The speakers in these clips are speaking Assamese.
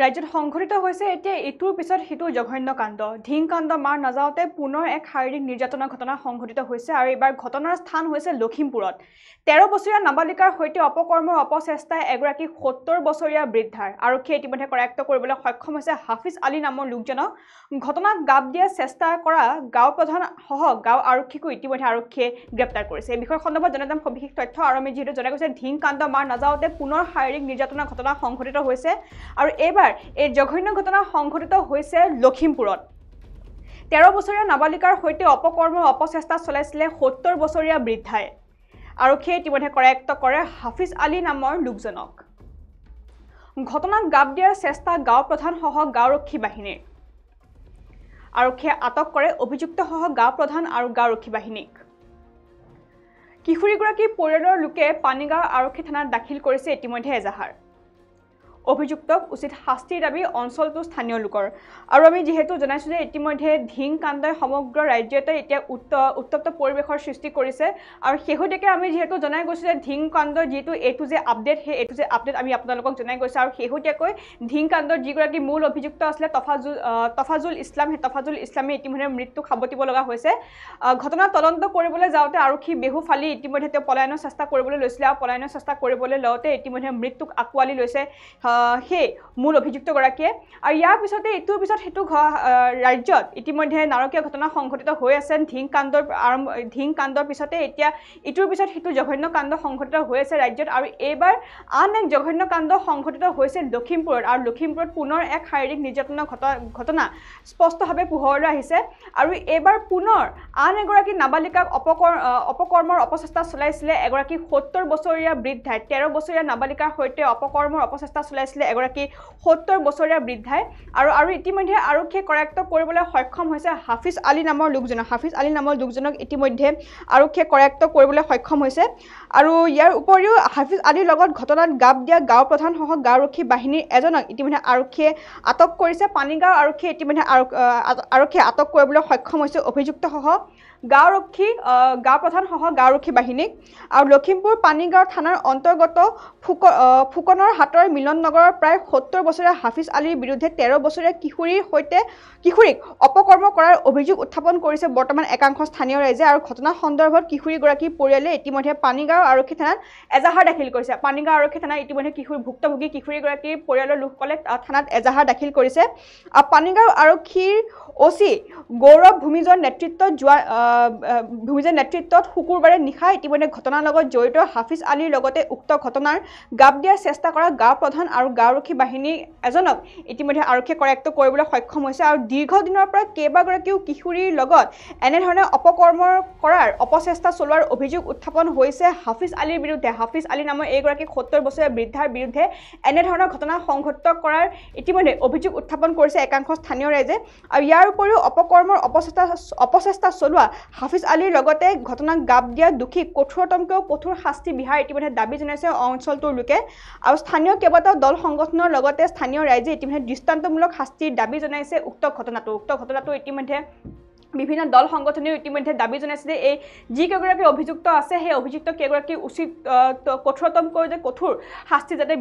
ৰাজ্যত সংঘটিত হৈছে এতিয়া ইটোৰ পিছত সিটো জঘন্য কাণ্ড ধিংকাণ্ড মাৰ নাযাওঁতে পুনৰ এক শাৰীৰিক নিৰ্যাতনৰ ঘটনা সংঘটিত হৈছে আৰু এইবাৰ ঘটনাৰ স্থান হৈছে লখিমপুৰত 13 বছৰীয়া নাবালিকাৰ সৈতে অপকৰ্মৰ অপচেষ্টাই এগৰাকী 70 বছৰীয়া বৃদ্ধাৰ আৰক্ষীয়ে ইতিমধ্যে কৰায়ত্ব কৰিবলৈ সক্ষম হৈছে হাফিজ আলী নামৰ লোকজনক ঘটনাক গাব দিয়া চেষ্টা কৰা গাঁও প্ৰধান সহ গাঁও আৰক্ষীকো ইতিমধ্যে আৰক্ষীয়ে গ্ৰেপ্তাৰ কৰিছে এই বিষয় সন্দৰ্ভত জনাদাম সবিশেষ তথ্য আৰু আমি যেহেতু জনা গৈছে ধিংকাণ্ড মাৰ নাযাওঁতে পুনৰ শাৰীৰিক নিৰ্যাতনৰ ঘটনা সংঘটিত হৈছে আৰু এইবাৰ এই জঘন্য ঘটনা সংঘটিত হৈছে লখিমপুৰত 13 বছৰীয়া নাবালিকাৰ সৈতে অপকৰ্মৰ অপচেষ্টা চলাইছিলে 70 বছৰীয়া বৃদ্ধাই আৰক্ষীয়ে ইতিমধ্যে কৰায়ত্ব কৰে হাফিজ আলী নামৰ লোকজনক ঘটনাক গাব দিয়াৰ চেষ্টা গাঁও প্ৰধান সহ গাঁওৰক্ষী বাহিনীৰ আৰক্ষীয়ে আটক কৰে অভিযুক্ত সহ গাঁও প্ৰধান আৰু গাঁওৰক্ষী বাহিনীক কিশোৰীগৰাকীৰ পৰিয়ালৰ লোকে পানীগাঁও আৰক্ষী থানাত দাখিল কৰিছে ইতিমধ্যে এজাহাৰ অভিযুক্তক উচিত শাস্তিৰ দাবী অঞ্চলটো স্থানীয় লোকৰ আৰু আমি যেহেতু জনাইছো যে ইতিমধ্যে ধিংকাণ্ডই সমগ্ৰ ৰাজ্যতে এতিয়া উত্তপ্ত পৰিৱেশৰ সৃষ্টি কৰিছে আৰু শেহতীয়াকৈ আমি যেহেতু জনাই গৈছো যে ধিংকাণ্ডৰ যেটো এটো যে আপডেট হে এটো যে আপডেট আমি আপোনালোকক জনাই গৈছো আৰু শেহতীয়াকৈ ধিংকাণ্ডৰ যিগৰাকী মূল অভিযুক্ত আছিল তফাজুল ইছলাম হে তফাজুল ইছলামে ইতিমধ্যে মৃত্যু খাবতিব লগা হৈছে ঘটনা তদন্ত কৰিবলৈ যাওঁতে আৰক্ষী বেহু ফালি ইতিমধ্যে তেওঁ পলায়নৰ চেষ্টা কৰিবলৈ লৈছিল আৰু পলায়নৰ চেষ্টা কৰিবলৈ লওঁতে ইতিমধ্যে মৃত্যুক আকোৱালি লৈছে হে মূল অভিযুক্ত গৰাকীয়ে আৰু ইয়াৰ পিছতে ইটোৰ পিছত হেতু ৰাজ্যত ইতিমধ্যে নাৰকীয় ঘটনা সংঘটিত হৈ আছে ধিংকাণ্ডৰ পিছতে এতিয়া ইটোৰ পিছত হেতু জঘন্য কাণ্ড সংঘটিত হৈ আছে ৰাজ্যত আৰু এইবাৰ আন এক জঘন্য কাণ্ড সংঘটিত হৈছে লখিমপুৰত আৰু লখিমপুৰত পুনৰ এক শাৰীৰিক নিৰ্যাতনৰ ঘটনা স্পষ্টভাৱে পোহৰলৈ আহিছে আৰু এইবাৰ পুনৰ আন এগৰাকী নাবালিকাক অপকৰ্মৰ অপচেষ্টা চলাইছিলে এগৰাকী 70 বছৰীয়া বৃদ্ধাই 13 বছৰীয়া নাবালিকাৰ সৈতে অপকৰ্মৰ অপচেষ্টা চলাইছিলে এগৰাকী 70 বছৰীয়া বৃদ্ধাই আৰু ইতিমধ্যে আৰক্ষীয়ে কৰায়ত্ব কৰিবলৈ সক্ষম হৈছে হাফিজ আলী নামৰ লোকজনক ইতিমধ্যে আৰক্ষীয়ে কৰায়ত্ব কৰিবলৈ সক্ষম হৈছে আৰু ইয়াৰ উপৰিও হাফিজ আলীৰ লগত ঘটনাত গাব দিয়া গাঁও প্ৰধান সহ গাঁওৰক্ষী বাহিনীৰ এজনক ইতিমধ্যে আৰক্ষীয়ে আটক কৰিছে পানীগাঁও আৰক্ষীয়ে ইতিমধ্যে আৰক্ষীয়ে আটক কৰিবলৈ সক্ষম হৈছে অভিযুক্ত সহ গাঁও প্ৰধান সহ গাঁওৰক্ষী বাহিনীক আৰু লখিমপুৰ পানীগাঁও থানাৰ অন্তৰ্গত ফুকনৰ হাতৰ মিলন নগৰৰ প্ৰায় 70 বছৰীয়া হাফিজ আলীৰ বিৰুদ্ধে 13 বছৰীয়া কিশোৰীক অপকৰ্ম কৰাৰ অভিযোগ উত্থাপন কৰিছে বৰ্তমান একাংশ স্থানীয় ৰাইজে আৰু ঘটনা সন্দৰ্ভত কিশোৰীগৰাকীৰ পৰিয়ালে ইতিমধ্যে পানীগাঁও আৰক্ষী থানাত এজাহাৰ দাখিল কৰিছে পানীগাঁও আৰক্ষী থানাত ইতিমধ্যে ভুক্তভোগী কিশোৰীগৰাকীৰ পৰিয়ালৰ লোকসকলে থানাত এজাহাৰ দাখিল কৰিছে পানীগাঁও আৰক্ষীৰ ওসি গৌৰৱ ভূমিজৰ নেতৃত্বত শুকুৰবাৰে নিশা ইতিমধ্যে ঘটনাৰ লগত জড়িত হাফিজ আলীৰ লগতে উক্ত ঘটনাৰ গাব দিয়াৰ চেষ্টা কৰা গাঁও প্ৰধান আৰু গাঁওৰক্ষী বাহিনী এজনক ইতিমধ্যে আৰক্ষীয়ে কৰায়ত্ব কৰিবলৈ সক্ষম হৈছে আৰু দীৰ্ঘদিনৰ পৰা কেইবাগৰাকীও কিশোৰীৰ লগত এনেধৰণে অপকৰ্মৰ কৰাৰ অপচেষ্টা চলোৱাৰ অভিযোগ উত্থাপন হৈছে হাফিজ আলীৰ বিৰুদ্ধে হাফিজ আলী নামৰ এইগৰাকী 70 বছৰীয়া বৃদ্ধাৰ বিৰুদ্ধে এনেধৰণৰ ঘটনা সংঘটিত কৰাৰ ইতিমধ্যে অভিযোগ উত্থাপন কৰিছে একাংশ স্থানীয় ৰাইজে আৰু ইয়াৰ উপৰিও অপকৰ্মৰ অপচেষ্টা চলোৱা হাফিজ আলীৰ লগতে ঘটনাক গাব দিয়া দোষীক কঠোৰতমকৈ কঠোৰ শাস্তি বিহাৰ ইতিমধ্যে দাবী জনাইছে অঞ্চলটোৰ লোকে আৰু স্থানীয় কেইবাটাও দল সংগঠনৰ লগতে স্থানীয় ৰাইজে ইতিমধ্যে দৃষ্টান্তমূলক শাস্তিৰ দাবী জনাইছে উক্ত ঘটনাটো ইতিমধ্যে বিভিন্ন দল সংগঠনেও ইতিমধ্যে দাবী জনাইছে যে এই যিকেইগৰাকী অভিযুক্ত আছে সেই অভিযুক্ত কেইগৰাকী উচিত কঠোৰতমকৈ যে কঠোৰ শাস্তি যাতে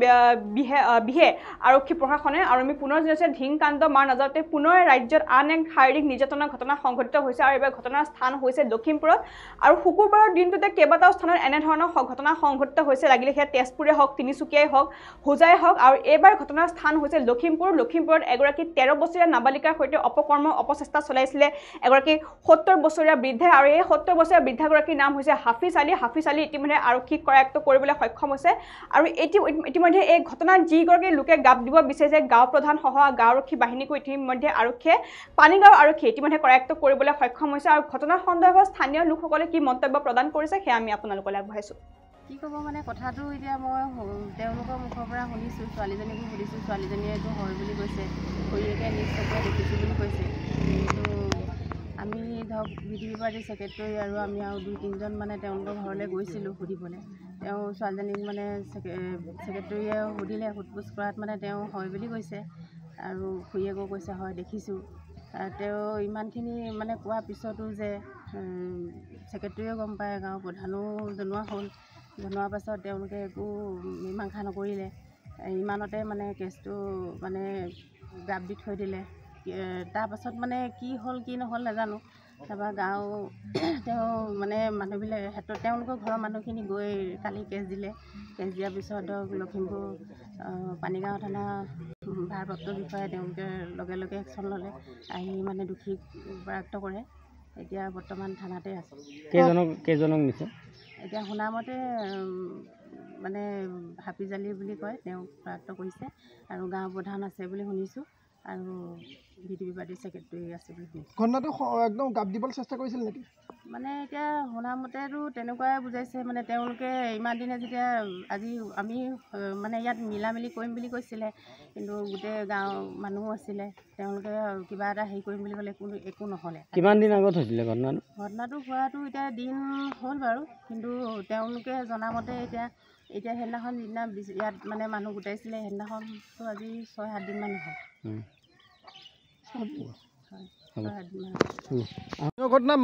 বিহে আৰক্ষী প্ৰশাসনে আৰু আমি পুনৰ জনাইছে ধিংকাণ্ড মাৰ নাযাওঁতে পুনৰ ৰাজ্যত আন এক শাৰীৰিক নিৰ্যাতনৰ ঘটনা সংঘটিত হৈছে আৰু এইবাৰ ঘটনাৰ স্থান হৈছে লখিমপুৰত আৰু শুকুৰবাৰৰ দিনটোতে কেইবাটাও স্থানত এনেধৰণৰ ঘটনা সংঘটিত হৈছে লাগিলে সেয়া তেজপুৰে হওক তিনিচুকীয়াই হওক হোজাই হওক আৰু এইবাৰ ঘটনাৰ স্থান হৈছে লখিমপুৰত এগৰাকী 13 বছৰীয়া নাবালিকাৰ সৈতে অপকৰ্মৰ অপচেষ্টা চলাইছিলে 70 বছৰীয়া বৃদ্ধা আৰু এই 70 বছৰীয়া বৃদ্ধাগৰাকীৰ নাম হৈছে হাফিজ আলী ইতিমধ্যে আৰক্ষীক কৰায়ত্ব কৰিবলৈ সক্ষম হৈছে আৰু ইতিমধ্যে এই ঘটনাত যিগৰাকী লোকে গাব দিব বিচাৰিছে গাঁও প্ৰধান সহ গাঁওৰক্ষী বাহিনীকো ইতিমধ্যে আৰক্ষীয়ে পানীগাঁও আৰক্ষীয়ে ইতিমধ্যে কৰায়ত্ব কৰিবলৈ সক্ষম হৈছে আৰু ঘটনাৰ সন্দৰ্ভত স্থানীয় লোকসকলে কি মন্তব্য প্ৰদান কৰিছে সেয়া আমি আপোনালোকলৈ আগবঢ়াইছো কি ক'ব মানে কথাটো এতিয়া মই তেওঁলোকৰ মুখৰ পৰা শুনিছোঁ ছোৱালীজনীকো সুধিছোঁ ছোৱালীজনীয়েতো হয় বুলি কৈছে খুৰীয়েকে নিশ্চয়কৈ দেখিছোঁ বুলি কৈছে কিন্তু আমি ধৰক ভিডিঅ' পাৰ্টি ছেক্ৰেটাৰী আৰু আমি আৰু 2-3জন মানে তেওঁলোকৰ ঘৰলৈ গৈছিলোঁ সুধিবলৈ তেওঁ ছোৱালীজনীক মানে ছেক্ৰেটাৰীয়ে সুধিলে সোধ-পোছ কৰাত মানে তেওঁ হয় বুলি কৈছে আৰু খুৰীয়েকো কৈছে হয় দেখিছোঁ তেওঁ ইমানখিনি মানে কোৱাৰ পিছতো যে ছেক্ৰেটাৰীয়েও গম পায় গাঁৱৰ প্ৰধানো জনোৱাৰ পাছত তেওঁলোকে একো মীমাংসা নকৰিলে ইমানতে মানে কেছটো মানে গাপ দি থৈ দিলে। তাৰপাছত মানে কি হ'ল কি নহ'ল নাজানো। তাৰপৰা গাঁও তেওঁ মানে মানুহবিলাক তেওঁলোকৰ ঘৰৰ মানুহখিনি গৈ কালি কেছ দিলে। কেছ দিয়াৰ পিছত ধৰক লখিমপুৰ পানীগাঁও থানা ভাৰপ্ৰাপ্ত বিষয়াই তেওঁলোকে লগে লগে একশ্যন ল'লে, আহি মানে দোষীক বৰাক্ত কৰে। এতিয়া বৰ্তমান থানাতে আছে। কেইজনক নিছে? এতিয়া শুনামতে মানে হাপিজালি বুলি কয়, তেওঁক বৰাক্ত কৰিছে। আৰু গাঁও প্ৰধান আছে বুলি শুনিছোঁ, আৰু ভিডিপি পাৰ্টিৰ ছেক্ৰেটেৰী আছে বুলি শুনিছোঁ। ঘটনাটো একদম গাপ দিবলৈ চেষ্টা কৰিছিল নেকি? মানে এতিয়া শুনামতেতো তেনেকুৱাই বুজাইছে। মানে তেওঁলোকে ইমান দিনে যেতিয়া আজি আমি মানে ইয়াত মিলামিলি কৰিম বুলি কৈছিলে, কিন্তু গোটেই গাঁৱৰ মানুহো আছিলে, তেওঁলোকে কিবা এটা হেৰি কৰিম বুলি ক'লে একো নহ'লে। কিমান দিন আগত হৈছিলে ঘটনাটো হোৱাটো এতিয়া দিন হ'ল বাৰু, কিন্তু তেওঁলোকে জনামতে এতিয়া সেইদিনাখন যিদিনা ইয়াত মানে মানুহ গোটাইছিলে, সেইদিনাখনতো আজি 6-7 দিনমান হ'ল। ঘটনা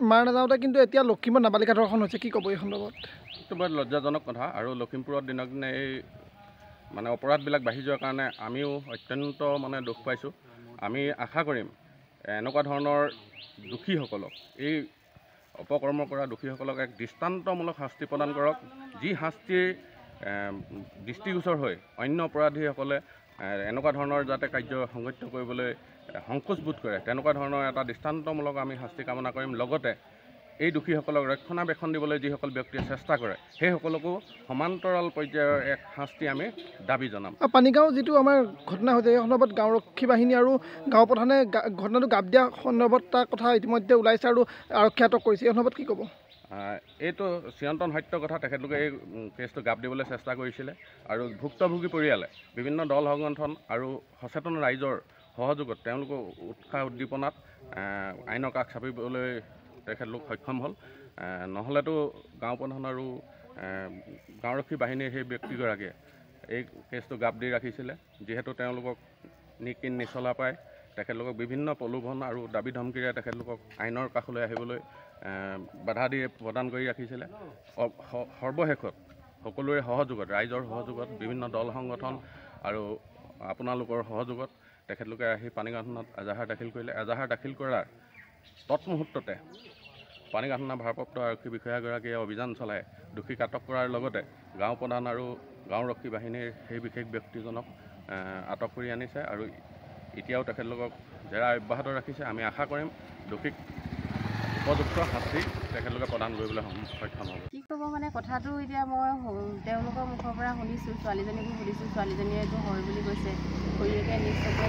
মাৰ নাযাওঁতে কিন্তু এতিয়া লখিমপুৰ নাবালিকা ধৰ্ষণ হৈছে, কি ক'ব এই সন্দৰ্ভত? এইটো বৰ লজ্জাজনক কথা। আৰু লখিমপুৰত দিনক দিনে এই মানে অপৰাধবিলাক বাঢ়ি যোৱাৰ কাৰণে আমিও অত্যন্ত মানে দুখ পাইছোঁ। আমি আশা কৰিম এনেকুৱা ধৰণৰ দোষীসকলক, এই অপকৰ্ম কৰা দোষীসকলক এক দৃষ্টান্তমূলক শাস্তি প্ৰদান কৰক, যি শাস্তিৰ দৃষ্টিগোচৰ হৈ অন্য অপৰাধীসকলে এনেকুৱা ধৰণৰ যাতে কাৰ্য সংঘটিত কৰিবলৈ সংকোচ বোধ কৰে, তেনেকুৱা ধৰণৰ এটা দৃষ্টান্তমূলক আমি শাস্তি কামনা কৰিম। লগতে এই দোষীসকলক ৰক্ষণাবেক্ষণ দিবলৈ যিসকল ব্যক্তিয়ে চেষ্টা কৰে, সেইসকলকো সমান্তৰাল পৰ্যায়ৰ এক শাস্তি আমি দাবী জনাম। পানীগাঁও যিটো আমাৰ ঘটনা হৈছে, এই সন্দৰ্ভত গাঁওৰক্ষী বাহিনী আৰু গাঁও প্ৰধানে ঘটনাটো গাপ দিয়া সন্দৰ্ভত তাৰ কথা ইতিমধ্যে ওলাইছে আৰু আৰক্ষী আটক কৰিছে, এই সন্দৰ্ভত কি ক'ব? এইটো চিৰন্তন সত্য কথা। তেখেতলোকে এই কেছটো গাপ দিবলৈ চেষ্টা কৰিছিলে, আৰু ভুক্তভোগী পৰিয়ালে বিভিন্ন দল সংগঠন আৰু সচেতন ৰাইজৰ সহযোগত তেওঁলোকৰ উৎসাহ উদ্দীপনাত আইনৰ কাষ চাপিবলৈ তেখেতলোক সক্ষম হ'ল। নহ'লেতো গাঁও প্ৰধান আৰু গাঁওৰক্ষী বাহিনীৰ সেই ব্যক্তিগৰাকীয়ে এই কেছটো গাপ দি ৰাখিছিলে। যিহেতু তেওঁলোকক নিকিন নিচলা পায়, তেখেতলোকক বিভিন্ন প্ৰলোভন আৰু দাবী ধমকিৰে তেখেতলোকক আইনৰ কাষলৈ আহিবলৈ বাধা দি প্ৰদান কৰি ৰাখিছিলে। সৰ্বশেষত সকলোৰে সহযোগত, ৰাইজৰ সহযোগত, বিভিন্ন দল সংগঠন আৰু আপোনালোকৰ সহযোগত তেখেতলোকে আহি পানীগাঁও থানাত এজাহাৰ দাখিল কৰিলে। এজাহাৰ দাখিল কৰাৰ তৎমুহূৰ্ততে পানীগাঁও থানা ভাৰপ্ৰাপ্ত আৰক্ষী বিষয়াগৰাকীয়ে অভিযান চলাই দোষীক আটক কৰাৰ লগতে গাঁও প্ৰধান আৰু গাঁওৰক্ষী বাহিনীৰ সেই বিশেষ ব্যক্তিজনক আটক কৰি আনিছে, আৰু এতিয়াও তেখেতলোকক জেৰা অব্যাহত ৰাখিছে। আমি আশা কৰিম দোষীক উপযুক্ত শাস্তি তেখেতলোকে প্ৰদান কৰিবলৈ সক্ষম হ'ব। কি ক'ব মানে কথাটো এতিয়া মই তেওঁলোকৰ মুখৰ পৰা শুনিছোঁ, ছোৱালীজনীকো সুধিছোঁ, ছোৱালীজনীয়েতো হয় বুলি কৈছে, খুৰীয়েকে নিজ চকুৰে